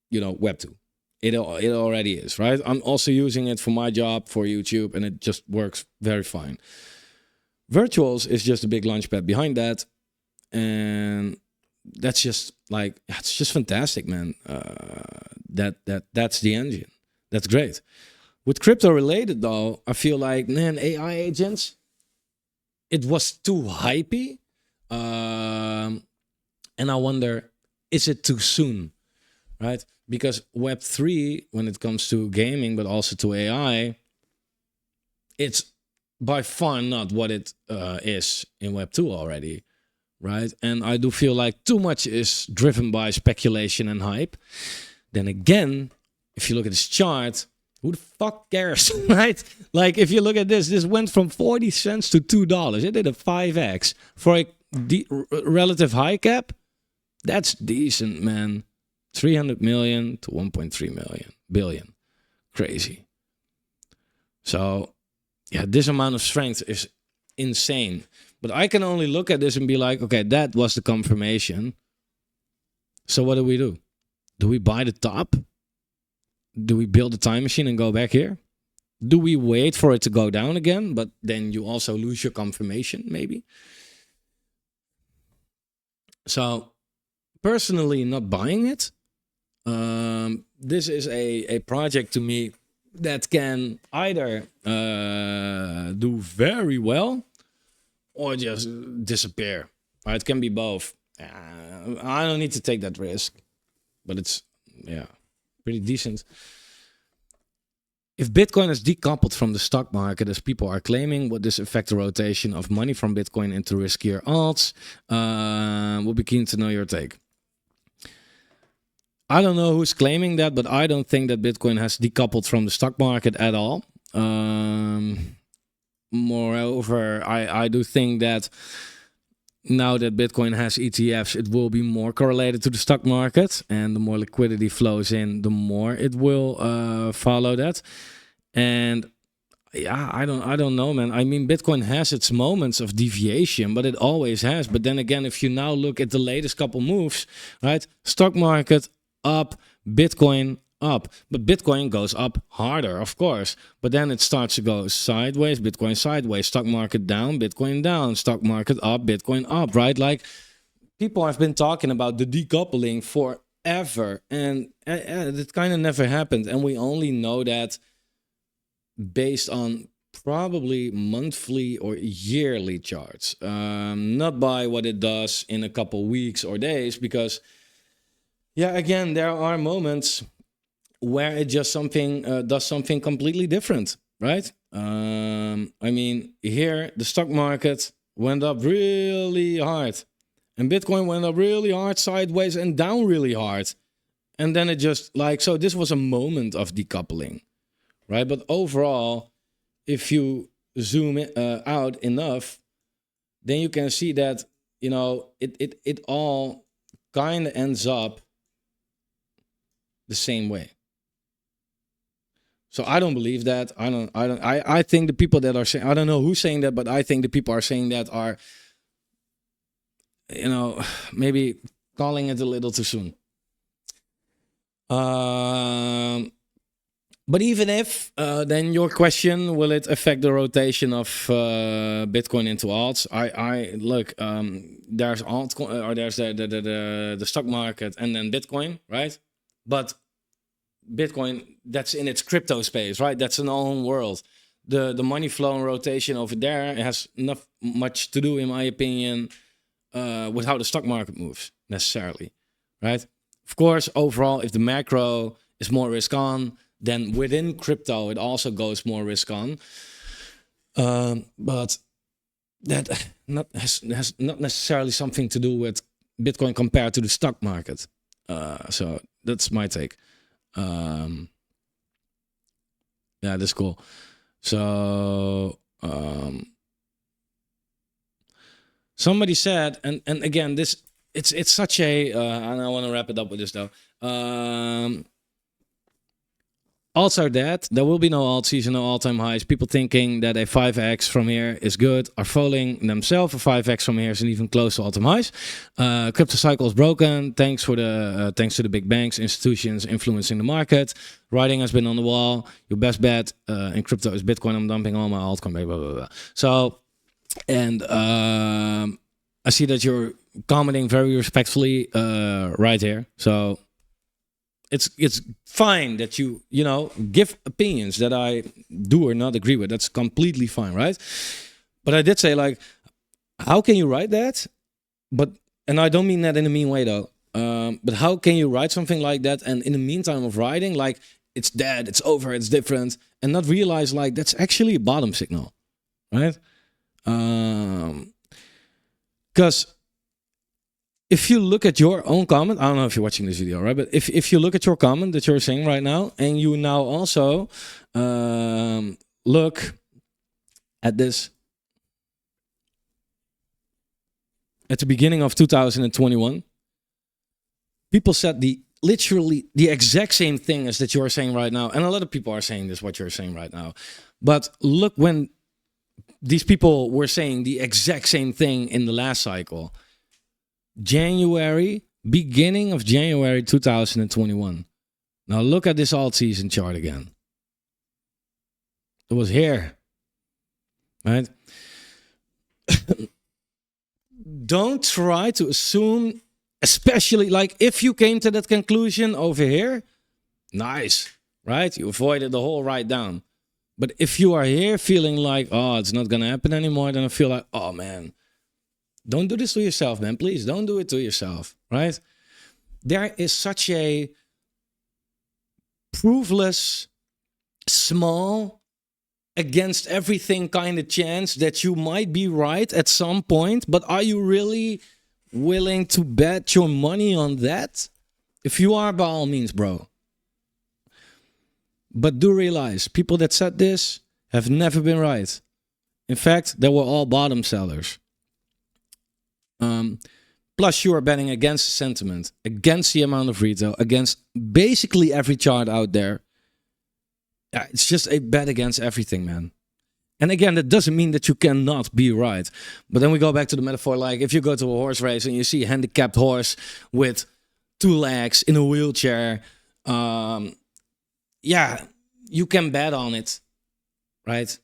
you know, Web 2. It already is, right? I'm also using it for my job, for YouTube, and it just works very fine. Virtuals is just a big launchpad behind that. And that's just like, it's just fantastic, man. That's the engine. That's great. With crypto related though, I feel like, man, AI agents, it was too hypey. And I wonder, is it too soon? Right? Because Web3, when it comes to gaming, but also to AI, it's by far not what it is in Web2 already. Right? And I do feel like too much is driven by speculation and hype. Then again, if you look at this chart, who the fuck cares, right? Like if you look at this went from 40 cents to $2. It did a 5x. For a relative high cap, that's decent, man. 300 million to 1.3 billion. Crazy. So, yeah, this amount of strength is insane. But I can only look at this and be like, okay, that was the confirmation. So what do? Do we buy the top? Do we build a time machine and go back here? Do we wait for it to go down again? But then you also lose your confirmation, maybe. So personally, not buying it. This is a project to me that can either do very well or just disappear. Right? It can be both. I don't need to take that risk, but it's, yeah, pretty decent. If Bitcoin is decoupled from the stock market, as people are claiming, would this affect the rotation of money from Bitcoin into riskier alts? We'll be keen to know your take. I don't know who's claiming that, but I don't think that Bitcoin has decoupled from the stock market at all. Moreover, I do think that now that Bitcoin has ETFs, it will be more correlated to the stock market, and the more liquidity flows in, the more it will follow that. And yeah, I don't know, man. I mean, Bitcoin has its moments of deviation, but it always has. But then again, if you now look at the latest couple moves, right? Stock market up, Bitcoin up, but Bitcoin goes up harder, of course, but then it starts to go sideways, Bitcoin sideways, stock market down, Bitcoin down, stock market up, Bitcoin up, right? Like, people have been talking about the decoupling forever, and it kind of never happened, and we only know that based on probably monthly or yearly charts, not by what it does in a couple weeks or days, because yeah, again, there are moments where it just does something completely different. right? I mean, here the stock market went up really hard, and Bitcoin went up really hard sideways and down really hard. And then it just like, so this was a moment of decoupling, right? But overall, if you zoom out enough, then you can see that, you know, it all kind of ends up the same way. So I don't believe that. I think the people that are saying, I don't know who's saying that, but I think the people are saying that are, you know, maybe calling it a little too soon. But even if, then your question, will it affect the rotation of Bitcoin into alts? I look, there's altcoin, or there's the stock market, and then Bitcoin, right? But Bitcoin, that's in its crypto space, right? That's an own world. The money flow and rotation over there has not much to do, in my opinion, with how the stock market moves necessarily, right? Of course, overall, if the macro is more risk on, then within crypto it also goes more risk on. But that has not necessarily something to do with Bitcoin compared to the stock market. So that's my take. Yeah, that's cool. So somebody said, and again, this it's such a and I want to wrap it up with this though. Alts are dead. There will be no alt season, no all-time highs. People thinking that a 5x from here is good are fooling themselves. A 5x from here isn't even close to all-time highs. Crypto cycle is broken. Thanks to the big banks, institutions influencing the market. Writing has been on the wall. Your best bet in crypto is Bitcoin. I'm dumping all my altcoin. Blah, blah, blah, blah. So, and I see that you're commenting very respectfully right here. So it's fine that you know, give opinions that I do or not agree with. That's completely fine, right? But I did say, like, how can you write that? But, and I don't mean that in a mean way though. But how can you write something like that, and in the meantime of writing, like, it's dead, it's over, it's different, and not realize like that's actually a bottom signal, right? Because if you look at your own comment, I don't know if you're watching this video, right? But if you look at your comment that you're saying right now, and you now also look at this at the beginning of 2021, people said literally the exact same thing as that you're saying right now. And a lot of people are saying this, what you're saying right now. But look, when these people were saying the exact same thing in the last cycle, beginning of January 2021. Now look at this alt season chart again. It was here, right? Don't try to assume, especially like if you came to that conclusion over here, nice, right? You avoided the whole write down. But if you are here feeling like, oh, it's not gonna happen anymore, then I feel like, oh man, don't do this to yourself, man. Please don't do it to yourself, right? There is such a proofless, small, against everything kind of chance that you might be right at some point, but are you really willing to bet your money on that? If you are, by all means, bro. But do realize, people that said this have never been right. In fact, they were all bottom sellers. Plus, you are betting against the sentiment, against the amount of retail, against basically every chart out there. Yeah, it's just a bet against everything, man. And again, that doesn't mean that you cannot be right. But then we go back to the metaphor, like if you go to a horse race and you see a handicapped horse with 2 legs in a wheelchair, yeah, you can bet on it, right?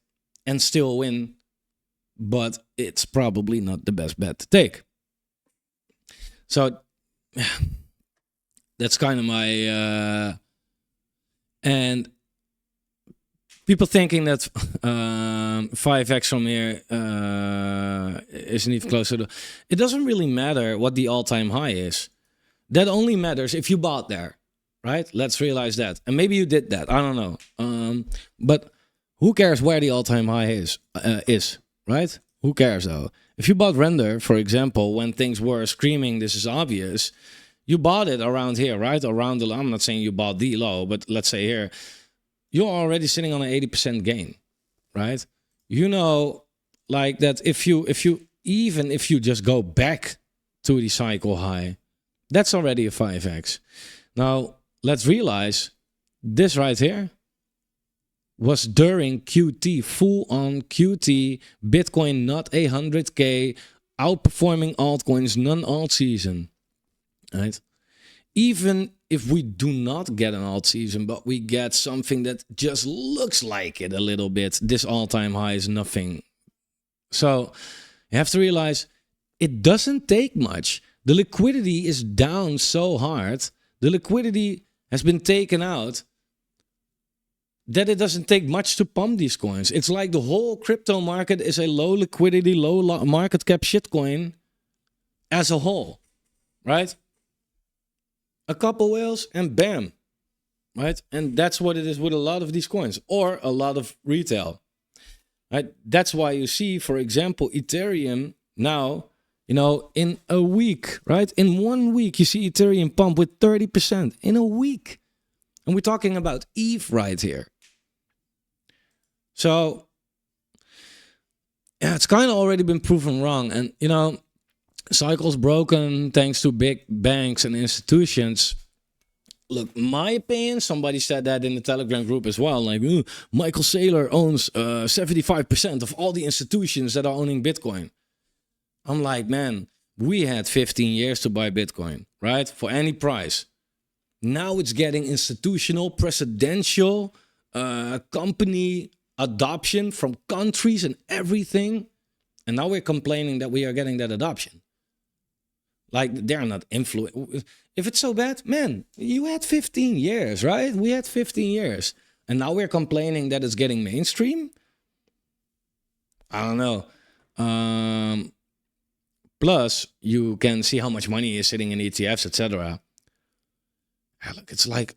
And still win. But it's probably not the best bet to take. So that's kind of my and people thinking that 5x from here isn't even closer to. It doesn't really matter what the all-time high is. That only matters if you bought there, right? Let's realize that. And maybe you did that. I don't know. But Who cares where the all-time high is, right? Who cares though? If you bought render, for example, when things were screaming, this is obvious, you bought it around here, right? Around the, I'm not saying you bought the low, but let's say here, you're already sitting on an 80% gain, right? You know, like that even if you just go back to the cycle high, that's already a 5x. Now, let's realize this right here was during QT, full on QT, Bitcoin not 100K, outperforming altcoins, non-alt season, right? Even if we do not get an alt season, but we get something that just looks like it a little bit, this all-time high is nothing. So you have to realize it doesn't take much. The liquidity is down so hard. The liquidity has been taken out that it doesn't take much to pump these coins. It's like the whole crypto market is a low liquidity, low market cap shitcoin as a whole, right? A couple whales and bam, right? And that's what it is with a lot of these coins or a lot of retail, right? That's why you see, for example, Ethereum now, you know, in a week, right? In 1 week, you see Ethereum pump with 30% in a week. And we're talking about ETH right here. So, yeah, it's kind of already been proven wrong. And, you know, cycles broken thanks to big banks and institutions. Look, my opinion, somebody said that in the Telegram group as well. Like, Michael Saylor owns 75% of all the institutions that are owning Bitcoin. I'm like, man, we had 15 years to buy Bitcoin, right? For any price. Now it's getting institutional, presidential, company adoption from countries and everything. And now we're complaining that we are getting that adoption. Like, they're not influenced. If it's so bad, man, you had 15 years, right? We had 15 years. And now we're complaining that it's getting mainstream? I don't know. Plus, you can see how much money is sitting in ETFs, etc. Look, it's like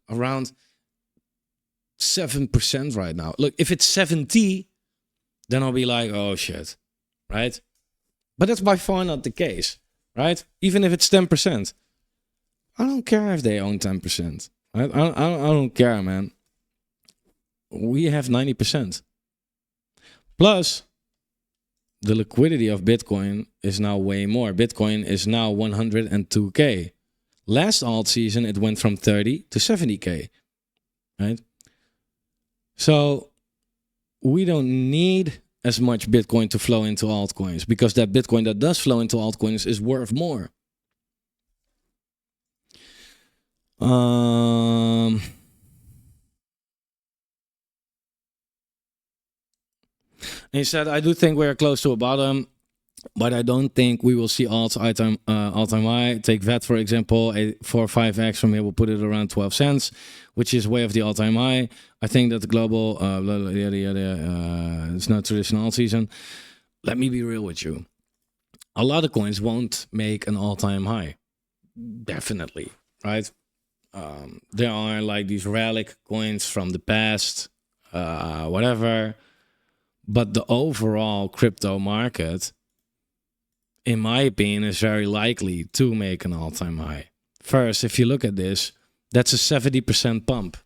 around 7% right now. Look, if it's 70, then I'll be like, oh shit, right? But that's by far not the case, right? Even if it's 10%. I don't care if they own 10%. Right? I don't care, man. We have 90%. Plus, the liquidity of Bitcoin is now way more. Bitcoin is now 102K. Last alt season, it went from 30 to 70K, right? So we don't need as much Bitcoin to flow into altcoins because that Bitcoin that does flow into altcoins is worth more. He said, I do think we're close to a bottom, but I don't think we will see all-time high. Take VET, for example, a 4 or 5x from here. We'll put it around 12 cents, which is way off the all-time high. I think that the global, it's not traditional season. Let me be real with you. A lot of coins won't make an all-time high. Definitely, right? There are like these relic coins from the past, whatever. But the overall crypto market, in my opinion, is very likely to make an all-time high. First, if you look at this, that's a 70% pump.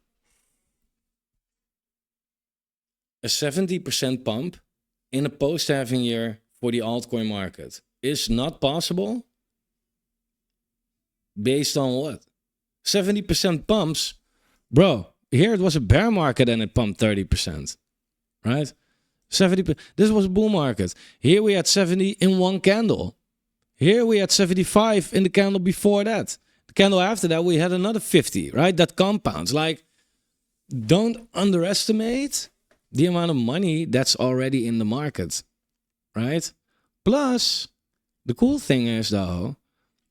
A 70% pump in a post-halving year for the altcoin market is not possible. Based on what? 70% pumps. Bro, here it was a bear market and it pumped 30%. Right? 70%. This was a bull market. Here we had 70 in one candle. Here we had 75 in the candle before that. The candle after that, we had another 50, right? That compounds. Like, don't underestimate the amount of money that's already in the market, right? Plus, the cool thing is, though,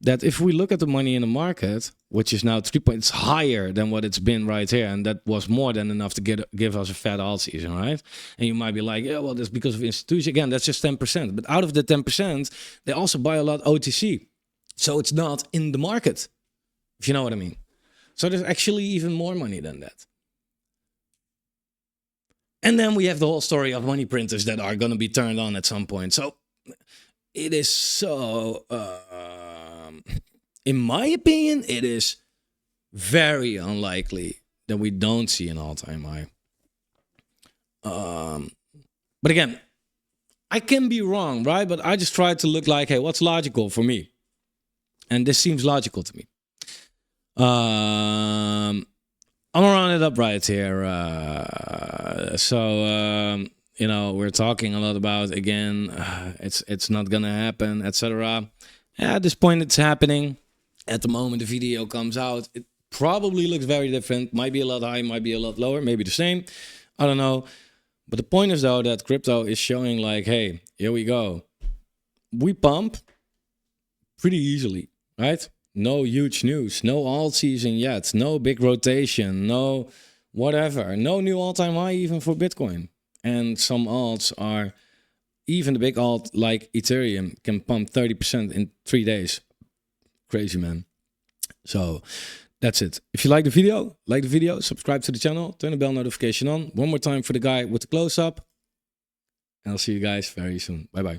that if we look at the money in the market, which is now 3 points higher than what it's been right here, and that was more than enough to give us a fat alt season, right? And you might be like, yeah, well, that's because of institutions. Again, that's just 10%. But out of the 10%, they also buy a lot OTC. So it's not in the market, if you know what I mean. So there's actually even more money than that. And then we have the whole story of money printers that are going to be turned on at some point. So it is so, in my opinion, it is very unlikely that we don't see an all-time high. But again, I can be wrong, right? But I just try to look like, hey, what's logical for me? And this seems logical to me. I'm gonna round it up right here. You know, we're talking a lot about, again, it's not gonna happen, etc. At this point, it's happening. At the moment the video comes out, it probably looks very different. Might be a lot high, might be a lot lower, maybe the same. I don't know. But the point is, though, that crypto is showing like, hey, here we go. We pump pretty easily, right? No huge news, no alt season yet, no big rotation, no whatever, no new all-time high even for Bitcoin. And some alts are, even the big alt like Ethereum can pump 30% in 3 days. Crazy, man. So that's it. If you like the video, subscribe to the channel, turn the bell notification on. One more time for the guy with the close-up. And I'll see you guys very soon. Bye-bye.